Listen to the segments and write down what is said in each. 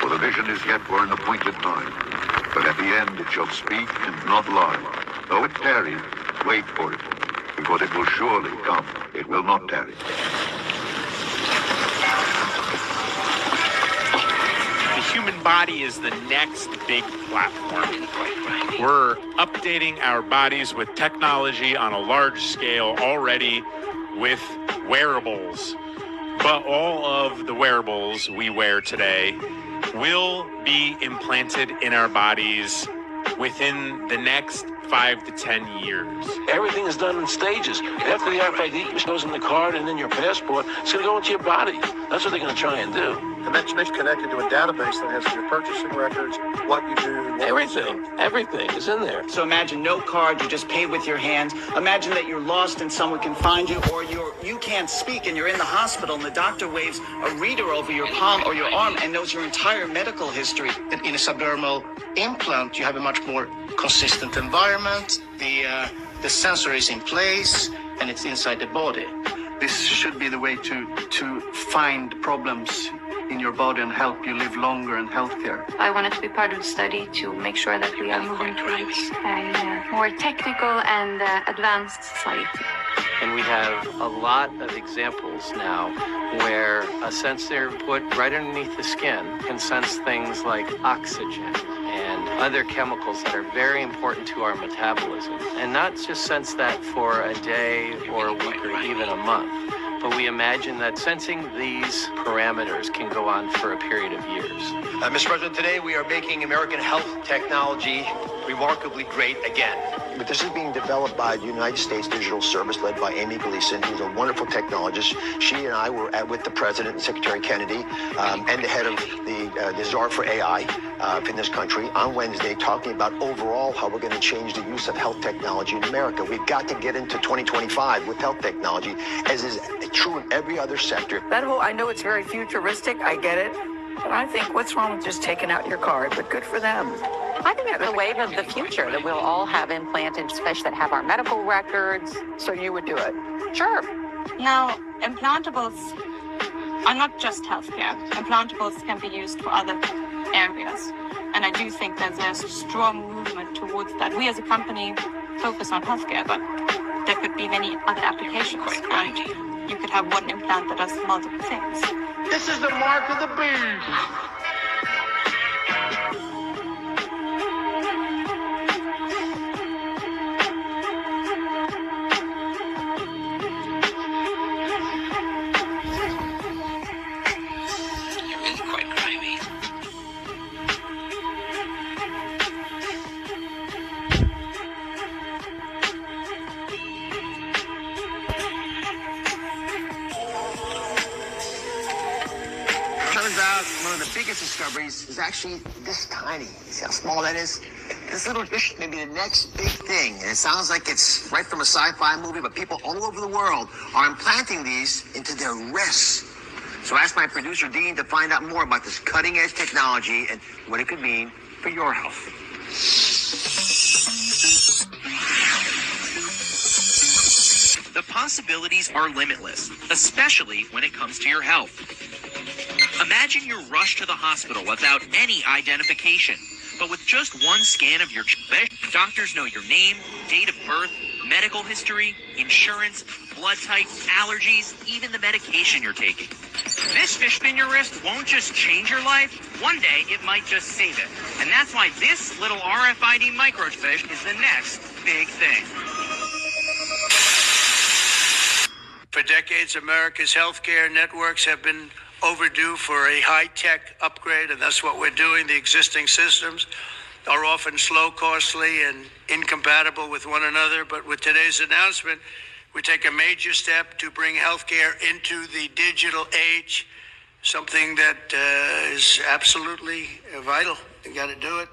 for the vision is yet for an appointed time. But at the end it shall speak and not lie. Though it tarry, wait for it, because it will surely come. It will not tarry. The human body is the next big platform. We're updating our bodies with technology on a large scale already with wearables. But all of the wearables we wear today will be implanted in our bodies within the next 5 to 10 years. Everything is done in stages. After the RFID goes in the card and then your passport, it's going to go into your body. That's what they're going to try and do. And that's connected to a database that has your purchasing records, what you do. Everything is in there. So imagine no card, you just pay with your hands. Imagine that you're lost and someone can find you, or you can't speak and you're in the hospital and the doctor waves a reader over your palm or your arm and knows your entire medical history. In a subdermal implant, you have a much more consistent environment. The sensor is in place and it's inside the body. This should be the way to find problems in your body and help you live longer in healthcare. I wanted to be part of the study to make sure that we are moving towards a more technical and advanced society. And we have a lot of examples now where a sensor put right underneath the skin can sense things like oxygen and other chemicals that are very important to our metabolism. And not just sense that for a day or a week or even a month, but we imagine that sensing these parameters can go on for a period of years. Mr. President, today we are making American health technology remarkably great again. But this is being developed by the United States Digital Service, led by Amy Gleason, who's a wonderful technologist. She and I were with the President and Secretary Kennedy and the head of the czar for AI in this country on Wednesday, talking about overall how we're going to change the use of health technology in America. We've got to get into 2025 with health technology, as is true in every other sector. I know it's very futuristic, I get it, but I think what's wrong with just taking out your card, but good for them. I think it's the wave of the future that we'll all have implanted, especially that have our medical records. So you would do it? Sure. Now, implantables are not just healthcare. Implantables can be used for other areas. And I do think that there's a strong movement towards that. We as a company focus on healthcare, but there could be many other applications. And you could have one implant that does multiple things. This is the mark of the beast. One of the biggest discoveries is actually this tiny. See how small that is? This little dish may be the next big thing. And it sounds like it's right from a sci-fi movie, but people all over the world are implanting these into their wrists. So I asked my producer, Dean, to find out more about this cutting-edge technology and what it could mean for your health. The possibilities are limitless, especially when it comes to your health. Imagine you're rushed to the hospital without any identification, but with just one scan of your chest, doctors know your name, date of birth, medical history, insurance, blood type, allergies, even the medication you're taking. This fish in your wrist won't just change your life. One day, it might just save it. And that's why this little RFID microfish is the next big thing. For decades, America's healthcare networks have been overdue for a high-tech upgrade, and that's what we're doing. The existing systems are often slow, costly, and incompatible with one another. But with today's announcement, we take a major step to bring healthcare into the digital age, something that is absolutely vital. You got to do it.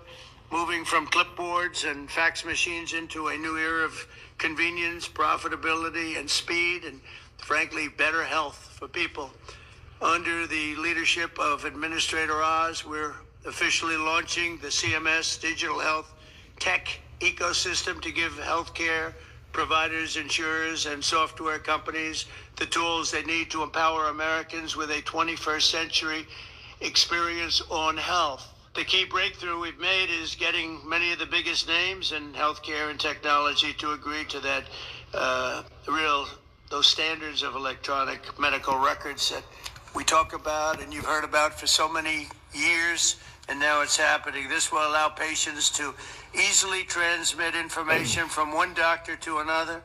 Moving from clipboards and fax machines into a new era of convenience, profitability, and speed, and frankly, better health for people. Under the leadership of Administrator Oz, we're officially launching the CMS Digital Health Tech Ecosystem to give healthcare providers, insurers, and software companies the tools they need to empower Americans with a 21st century experience on health. The key breakthrough we've made is getting many of the biggest names in healthcare and technology to agree to that those standards of electronic medical records that we talk about and you've heard about for so many years, and now it's happening. This will allow patients to easily transmit information from one doctor to another,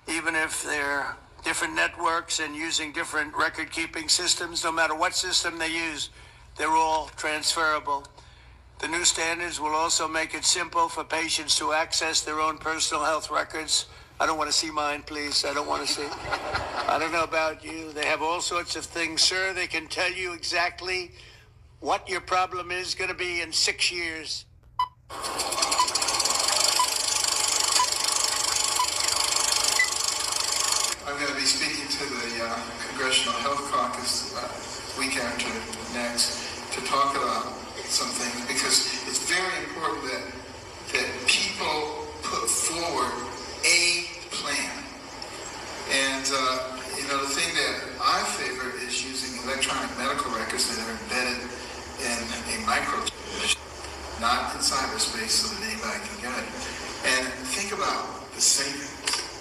even if they're different networks and using different record-keeping systems. No matter what system they use, they're all transferable. The new standards will also make it simple for patients to access their own personal health records. I don't want to see mine, please. I don't want to see. I don't know about you. They have all sorts of things, sir. They can tell you exactly what your problem is going to be in 6 years. I'm going to be speaking to the Congressional Health Caucus week after next to talk about some things, because it's very important that people put forward a plan. And, the thing that I favor is using electronic medical records that are embedded in a microchip, not in cyberspace so that anybody can get it. And think about the savings.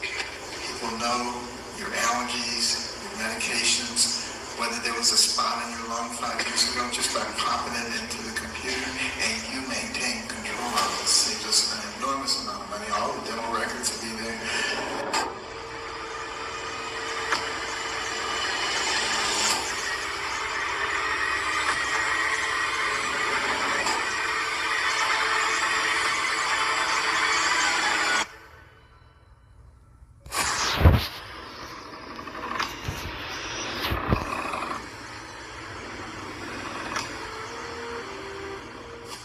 People know your allergies, your medications, whether there was a spot in your lung 5 years ago, just by popping it into the computer, and you maintain control of it.